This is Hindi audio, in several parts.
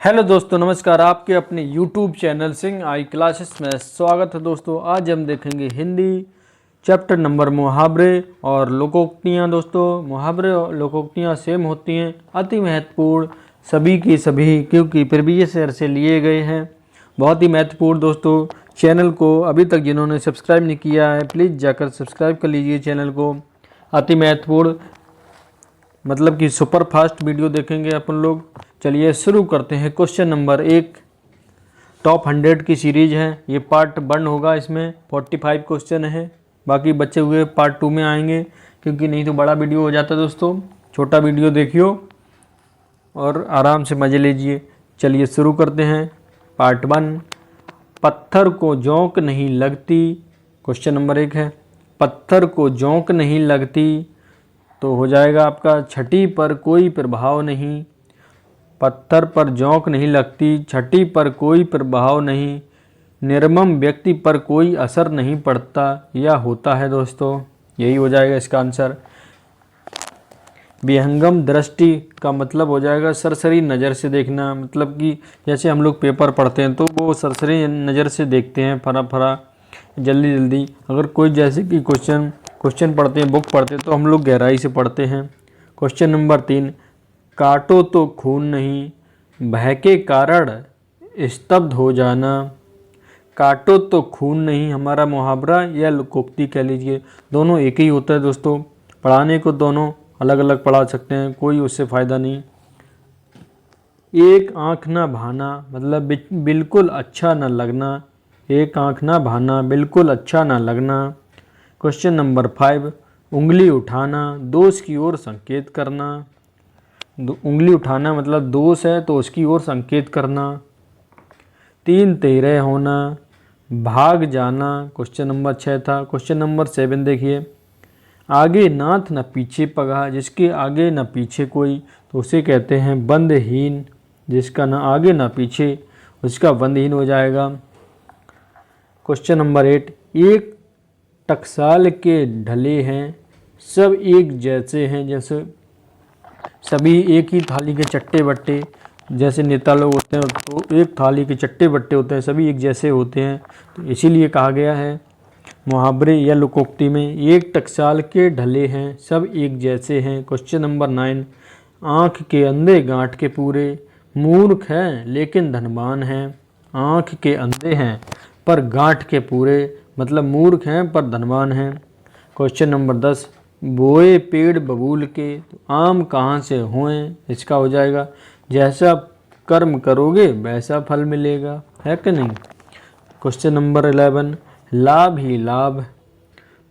हेलो दोस्तों, नमस्कार। आपके अपने YouTube चैनल सिंह आई क्लासेस में स्वागत है। दोस्तों आज हम देखेंगे हिंदी चैप्टर नंबर मुहावरे और लोकोक्तियाँ। दोस्तों मुहावरे और लोकोक्तियाँ सेम होती हैं, अति महत्वपूर्ण सभी की सभी, क्योंकि प्रीवियस ईयर से लिए गए हैं। बहुत ही महत्वपूर्ण दोस्तों। चैनल को अभी तक जिन्होंने सब्सक्राइब नहीं किया है प्लीज़ जाकर सब्सक्राइब कर लीजिए चैनल को। अति महत्वपूर्ण मतलब कि सुपर फास्ट वीडियो देखेंगे अपन लोग। चलिए शुरू करते हैं। क्वेश्चन नंबर 1 टॉप 100 की सीरीज है, ये पार्ट 1 होगा। इसमें 45 क्वेश्चन है, बाकी बचे हुए पार्ट 2 में आएंगे, क्योंकि नहीं तो बड़ा वीडियो हो जाता है दोस्तों। छोटा वीडियो देखियो और आराम से मज़े लीजिए। चलिए शुरू करते हैं। पार्ट 1, पत्थर को जोंक नहीं लगती। क्वेश्चन नंबर 1 है, पत्थर को जोंक नहीं लगती, तो हो जाएगा आपका छठी पर कोई प्रभाव नहीं। पत्थर पर जोंक नहीं लगती, छठी पर कोई प्रभाव नहीं, निर्मम व्यक्ति पर कोई असर नहीं पड़ता या होता है। दोस्तों यही हो जाएगा इसका आंसर। विहंगम दृष्टि का मतलब हो जाएगा सरसरी नज़र से देखना, मतलब कि जैसे हम लोग पेपर पढ़ते हैं तो वो सरसरी नज़र से देखते हैं, फरा फरा जल्दी जल्दी। अगर कोई जैसे कि क्वेश्चन पढ़ते हैं, बुक पढ़ते हैं, तो हम लोग गहराई से पढ़ते हैं। क्वेश्चन नंबर 3, काटो तो खून नहीं, भय के कारण स्तब्ध हो जाना। काटो तो खून नहीं हमारा मुहावरा या लोकोक्ति कह लीजिए, दोनों एक ही होता है दोस्तों। पढ़ाने को दोनों अलग अलग पढ़ा सकते हैं, कोई उससे फ़ायदा नहीं। एक आँख ना भाना मतलब बिल्कुल अच्छा न लगना। एक आँख ना भाना बिल्कुल अच्छा ना लगना। क्वेश्चन नंबर 5, उंगली उठाना दोष की ओर संकेत करना। उंगली उठाना मतलब दोष है तो उसकी ओर संकेत करना। 3 तेरह होना, भाग जाना। क्वेश्चन नंबर 6 था। क्वेश्चन नंबर 7 देखिए, आगे नाथ न पीछे पगा। जिसके आगे न पीछे कोई तो उसे कहते हैं बंधहीन। जिसका ना आगे ना पीछे उसका बंधहीन हो जाएगा। क्वेश्चन नंबर 8, एक टकसाल के ढले हैं सब एक जैसे हैं। जैसे सभी एक ही थाली के चट्टे बट्टे, जैसे नेता लोग होते हैं तो एक थाली के चट्टे बट्टे होते हैं, सभी एक जैसे होते हैं, तो इसीलिए कहा गया है मुहावरे या लोकोक्ति में एक टकसाल के ढले हैं सब एक जैसे हैं। क्वेश्चन नंबर 9, आँख के अंधे गांठ के पूरे, मूर्ख हैं लेकिन धनवान हैं। आँख के अंधे हैं पर गांठ के पूरे, मतलब मूर्ख हैं पर धनवान हैं। क्वेश्चन नंबर 10, बोए पेड़ बबूल के तो आम कहाँ से हुए। इसका हो जाएगा जैसा कर्म करोगे वैसा फल मिलेगा, है कि नहीं। क्वेश्चन नंबर 11, लाभ ही लाभ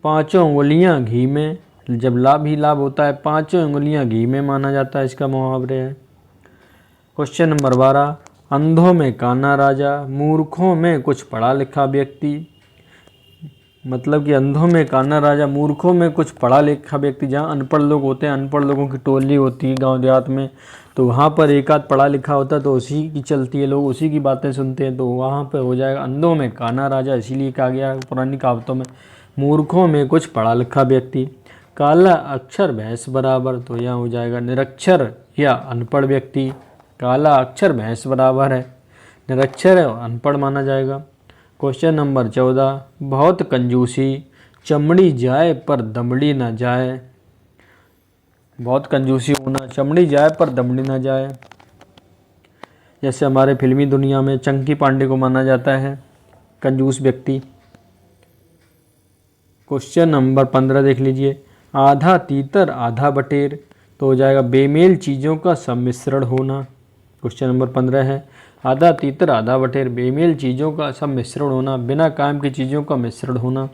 पाँचों उंगलियां घी में। जब लाभ ही लाभ होता है पाँचों उंगलियां घी में माना जाता है, इसका मुहावरे है। क्वेश्चन नंबर 12, अंधों में काना राजा, मूर्खों में कुछ पढ़ा लिखा व्यक्ति। मतलब कि अंधों में काना राजा, मूर्खों में कुछ पढ़ा लिखा व्यक्ति। जहाँ अनपढ़ लोग होते हैं, अनपढ़ लोगों की टोली होती है गांव देहात में, तो वहाँ पर एक आध पढ़ा लिखा होता है तो उसी की चलती है, लोग उसी की बातें सुनते हैं, तो वहाँ पर हो जाएगा अंधों में काना राजा। इसीलिए कहा गया पुरानी कहावतों में मूर्खों में कुछ पढ़ा लिखा व्यक्ति। काला अक्षर भैंस बराबर, तो यहाँ हो जाएगा निरक्षर या अनपढ़ व्यक्ति। काला अक्षर भैंस बराबर है, निरक्षर है और अनपढ़ माना जाएगा। क्वेश्चन नंबर 14, बहुत कंजूसी, चमड़ी जाए पर दमड़ी ना जाए। बहुत कंजूसी होना, चमड़ी जाए पर दमड़ी ना जाए। जैसे हमारे फिल्मी दुनिया में चंकी पांडे को माना जाता है कंजूस व्यक्ति। क्वेश्चन नंबर 15 देख लीजिए, आधा तीतर आधा बटेर, तो हो जाएगा बेमेल चीज़ों का सम्मिश्रण होना। क्वेश्चन नंबर 15 है, आधा तीतर आधा बटेर, बेमेल चीज़ों का सब मिश्रण होना, बिना काम की चीज़ों का मिश्रण होना।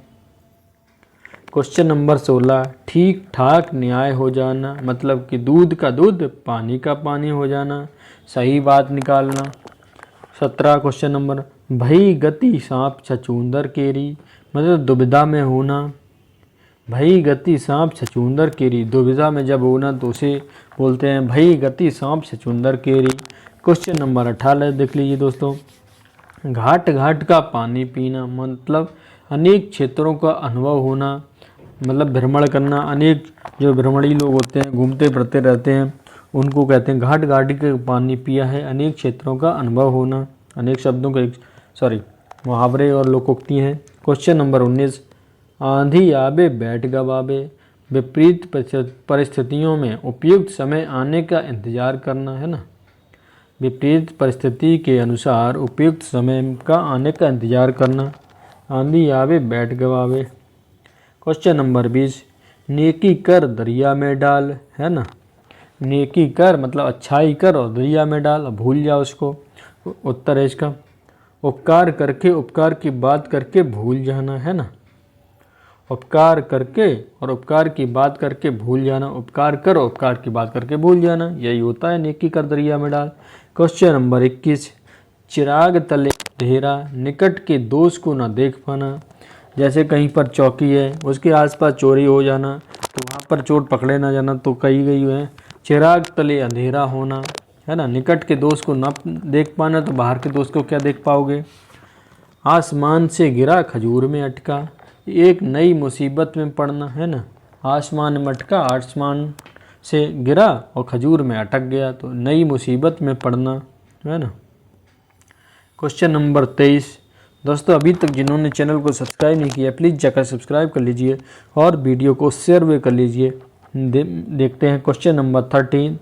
क्वेश्चन नंबर 16, ठीक ठाक न्याय हो जाना, मतलब कि दूध का दूध पानी का पानी हो जाना, सही बात निकालना। 17 क्वेश्चन नंबर, भई गति सांप छछूंदर केरी, मतलब दुविधा में होना। भई गति सांप छछूंदर केरी, दुविधा में जब होना तो उसे बोलते हैं भई गति सांप छछूंदर केरी। क्वेश्चन नंबर 18 देख लीजिए दोस्तों, घाट घाट का पानी पीना, मतलब अनेक क्षेत्रों का अनुभव होना, मतलब भ्रमण करना। अनेक जो भ्रमणी लोग होते हैं घूमते फिरते रहते हैं उनको कहते हैं घाट घाटी के पानी पिया है, अनेक क्षेत्रों का अनुभव होना, अनेक शब्दों का मुहावरे और लोकोक्ति हैं। क्वेश्चन नंबर 19, आंधी आबे बैठ गवावे, विपरीत परिस्थितियों में उपयुक्त समय आने का इंतजार करना, है ना। विपरीत परिस्थिति के अनुसार उपयुक्त समय का आने का इंतजार करना, आंधी आवे बैठ गवावे। क्वेश्चन नंबर 20, नेकी कर दरिया में डाल, है ना। नेकी कर मतलब अच्छाई कर और दरिया में डाल, भूल जा उसको। उत्तर है इसका। उपकार करके उपकार की बात करके भूल जाना, है ना। उपकार करके और उपकार की बात करके भूल जाना, उपकार कर उपकार की बात करके भूल जाना, यही होता है नेकी कर दरिया में डाल। क्वेश्चन नंबर 21, चिराग तले अंधेरा, निकट के दोष को न देख पाना। जैसे कहीं पर चौकी है, उसके आसपास चोरी हो जाना, तो वहाँ पर चोर पकड़े ना जाना, तो कही गई है चिराग तले अंधेरा होना, है ना। निकट के दोस्त को न देख पाना, तो बाहर के दोस्त को क्या देख पाओगे। आसमान से गिरा खजूर में अटका, एक नई मुसीबत में पड़ना, है ना। आसमान में अटका, आसमान से गिरा और खजूर में अटक गया, तो नई मुसीबत में पड़ना, है ना। क्वेश्चन नंबर 23, दोस्तों अभी तक जिन्होंने चैनल को सब्सक्राइब नहीं किया प्लीज़ जाकर सब्सक्राइब कर लीजिए और वीडियो को शेयर भी कर लीजिए। देखते हैं क्वेश्चन नंबर 23,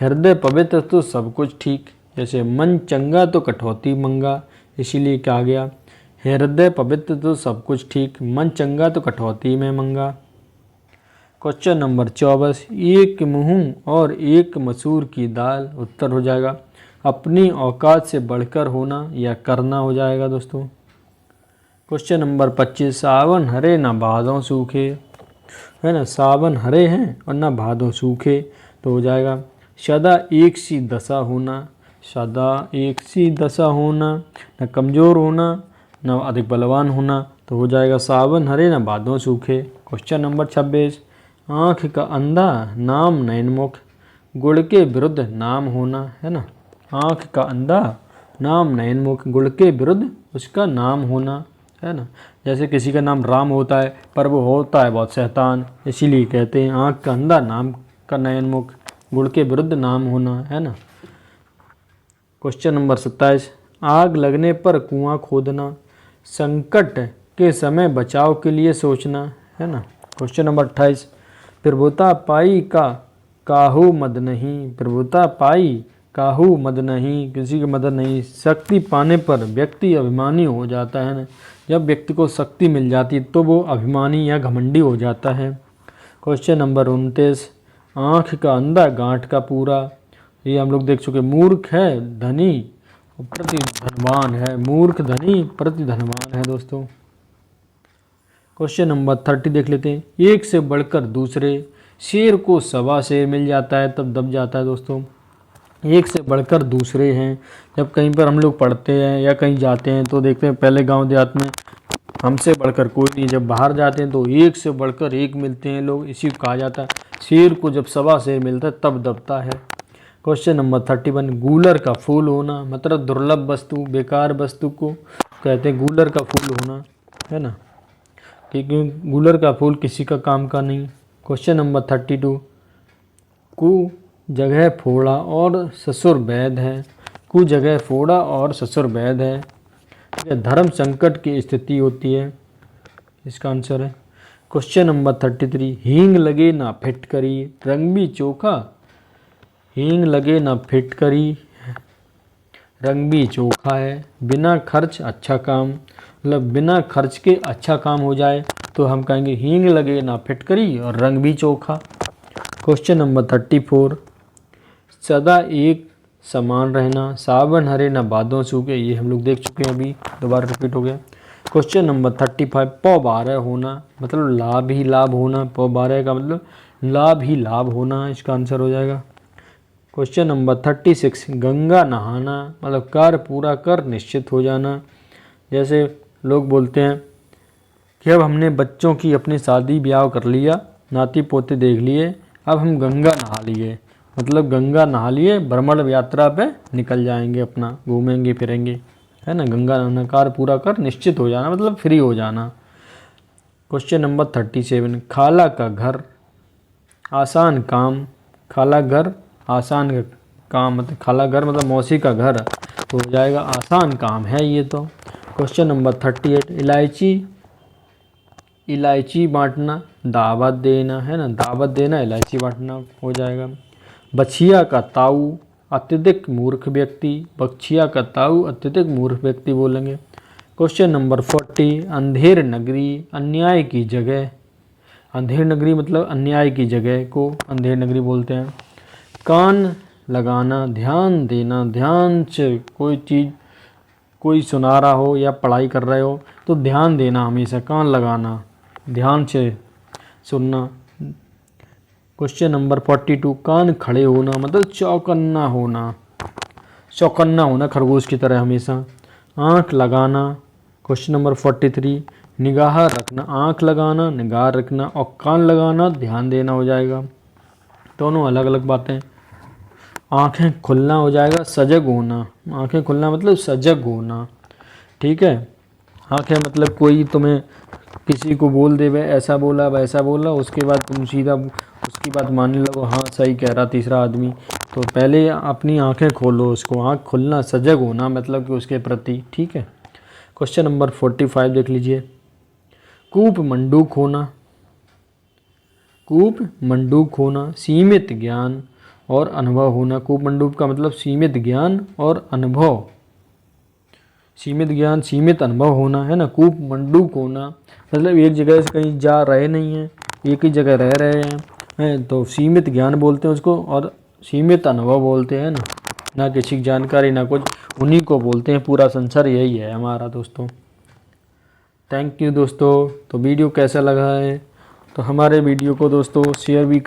हृदय पवित्र तो सब कुछ ठीक। जैसे मन चंगा तो कटौती मंगा, इसीलिए क्या गया हृदय पवित्र तो सब कुछ ठीक, मन चंगा तो कटौती में मंगा। क्वेश्चन नंबर 24, एक मुँह और एक मसूर की दाल, उत्तर हो जाएगा अपनी औकात से बढ़कर होना या करना हो जाएगा दोस्तों। क्वेश्चन नंबर 25, सावन हरे ना भादों सूखे, है ना। सावन हरे हैं और ना भादों सूखे, तो हो जाएगा सदा एक सी दशा होना, सदा एक सी दशा होना, न कमज़ोर होना न अधिक बलवान होना, तो हो जाएगा सावन हरे न भादों सूखे। क्वेश्चन नंबर 26, आँख का अंधा नाम नयनमुख, गुड़ के विरुद्ध नाम होना, है ना। आँख का अंधा नाम नयनमुख, गुड़ के विरुद्ध उसका नाम होना, है ना। जैसे किसी का नाम राम होता है पर वो होता है बहुत शैतान, इसीलिए कहते हैं आँख का अंधा नाम का नयनमुख, गुड़ के विरुद्ध नाम होना, है ना। क्वेश्चन नंबर 27, आग लगने पर कुआं खोदना, संकट के समय बचाव के लिए सोचना, है ना। क्वेश्चन नंबर 28, प्रभुता पाई का काहू मद नहीं, प्रभुता पाई काहू मद नहीं, किसी की मदद नहीं। शक्ति पाने पर व्यक्ति अभिमानी हो जाता है ना। जब व्यक्ति को शक्ति मिल जाती है तो वो अभिमानी या घमंडी हो जाता है। क्वेश्चन नंबर 29, आँख का अंधा गांठ का पूरा, ये हम लोग देख चुके। मूर्ख है धनी प्रति धनवान है, मूर्ख धनी प्रति धनवान है दोस्तों। क्वेश्चन नंबर 30 देख लेते हैं, एक से बढ़कर दूसरे, शेर को सवा शेर मिल जाता है तब दब जाता है दोस्तों। एक से बढ़कर दूसरे हैं, जब कहीं पर हम लोग पढ़ते हैं या कहीं जाते हैं तो देखते हैं पहले गांव देहात में हमसे बढ़कर कोई नहीं, जब बाहर जाते हैं तो एक से बढ़कर एक मिलते हैं लोग, इसी को कहा जाता है शेर को जब सवा शेर मिलता है तब दबता है। क्वेश्चन नंबर 31, गूलर का फूल होना, मतलब दुर्लभ वस्तु बेकार वस्तु को कहते हैं गूलर का फूल होना, है ना, क्योंकि गूलर का फूल किसी का काम का नहीं। क्वेश्चन नंबर 32, कु जगह फोड़ा और ससुर वैद है, कु जगह फोड़ा और ससुर वैद है, यह धर्म संकट की स्थिति होती है, इसका आंसर है। क्वेश्चन नंबर 33, हींग लगे ना फिटकरी, रंग भी चोखा, हींग लगे ना फिटकरी, रंग भी चोखा है, बिना खर्च अच्छा काम, मतलब बिना खर्च के अच्छा काम हो जाए तो हम कहेंगे हींग लगे ना फिटकरी और रंग भी चोखा। क्वेश्चन नंबर 34, सदा एक समान रहना, सावन हरे ना भादों सूखे, ये हम लोग देख चुके हैं, अभी दोबारा रिपीट हो गया। क्वेश्चन नंबर 35, पौ 12 होना, मतलब लाभ ही लाभ होना, पौ 12 का मतलब लाभ ही लाभ होना, इसका आंसर हो जाएगा। क्वेश्चन नंबर 36, गंगा नहाना, मतलब कार्य पूरा कर निश्चित हो जाना। जैसे लोग बोलते हैं कि अब हमने बच्चों की अपनी शादी ब्याह कर लिया, नाती पोते देख लिए, अब हम गंगा नहा लिए, मतलब गंगा नहा लिए, भ्रमण यात्रा पे निकल जाएंगे, अपना घूमेंगे फिरेंगे, है ना। गंगा नहाना कार्य पूरा कर निश्चित हो जाना, मतलब फ्री हो जाना। क्वेश्चन नंबर 37, खाला का घर, आसान काम, खाला घर आसान का काम, मतलब खाला घर मतलब मौसी का घर, तो हो जाएगा आसान काम है ये तो। क्वेश्चन नंबर 38, इलायची बांटना, दावत देना, है ना, दावत देना इलायची बांटना हो जाएगा। बछिया का ताऊ अत्यधिक मूर्ख व्यक्ति, बछिया का ताऊ अत्यधिक मूर्ख व्यक्ति बोलेंगे। क्वेश्चन नंबर 40, अंधेर नगरी अन्याय की जगह, अंधेर नगरी मतलब अन्याय की जगह को अंधेर नगरी बोलते हैं। कान लगाना, ध्यान देना, ध्यान से कोई चीज़ कोई सुना रहा हो या पढ़ाई कर रहे हो तो ध्यान देना, हमेशा कान लगाना, ध्यान से सुनना। क्वेश्चन नंबर 42, कान खड़े होना मतलब चौकन्ना होना, चौकन्ना होना खरगोश की तरह हमेशा। आँख लगाना। क्वेश्चन नंबर 43, निगाह रखना, आँख लगाना, निगाह रखना, और कान लगाना ध्यान देना हो जाएगा। दोनों अलग अलग बातें। आँखें खुलना हो जाएगा सजग होना, आँखें खुलना मतलब सजग होना, ठीक है। आँखें मतलब कोई तुम्हें किसी को बोल दे वे ऐसा बोला वैसा बोला, उसके बाद तुम सीधा उसकी बात मानने लगो, हाँ सही कह रहा तीसरा आदमी, तो पहले अपनी आँखें खोलो, उसको आँख खुलना सजग होना मतलब कि उसके प्रति, ठीक है। क्वेश्चन नंबर 45 देख लीजिए, कूप मंडूक होना, कूप मंडूक होना, सीमित ज्ञान और अनुभव होना। कूप मंडूक का मतलब सीमित ज्ञान और अनुभव, सीमित ज्ञान सीमित अनुभव होना, है ना। कूप मंडूक होना मतलब एक जगह से कहीं जा रहे नहीं हैं, एक ही जगह रह रहे हैं, तो सीमित ज्ञान बोलते हैं उसको, और सीमित अनुभव बोलते हैं ना किसी जानकारी ना कुछ, उन्हीं को बोलते हैं। पूरा संसार यही है हमारा दोस्तों। थैंक यू दोस्तों। तो वीडियो कैसा लगा है तो हमारे वीडियो को दोस्तों शेयर भी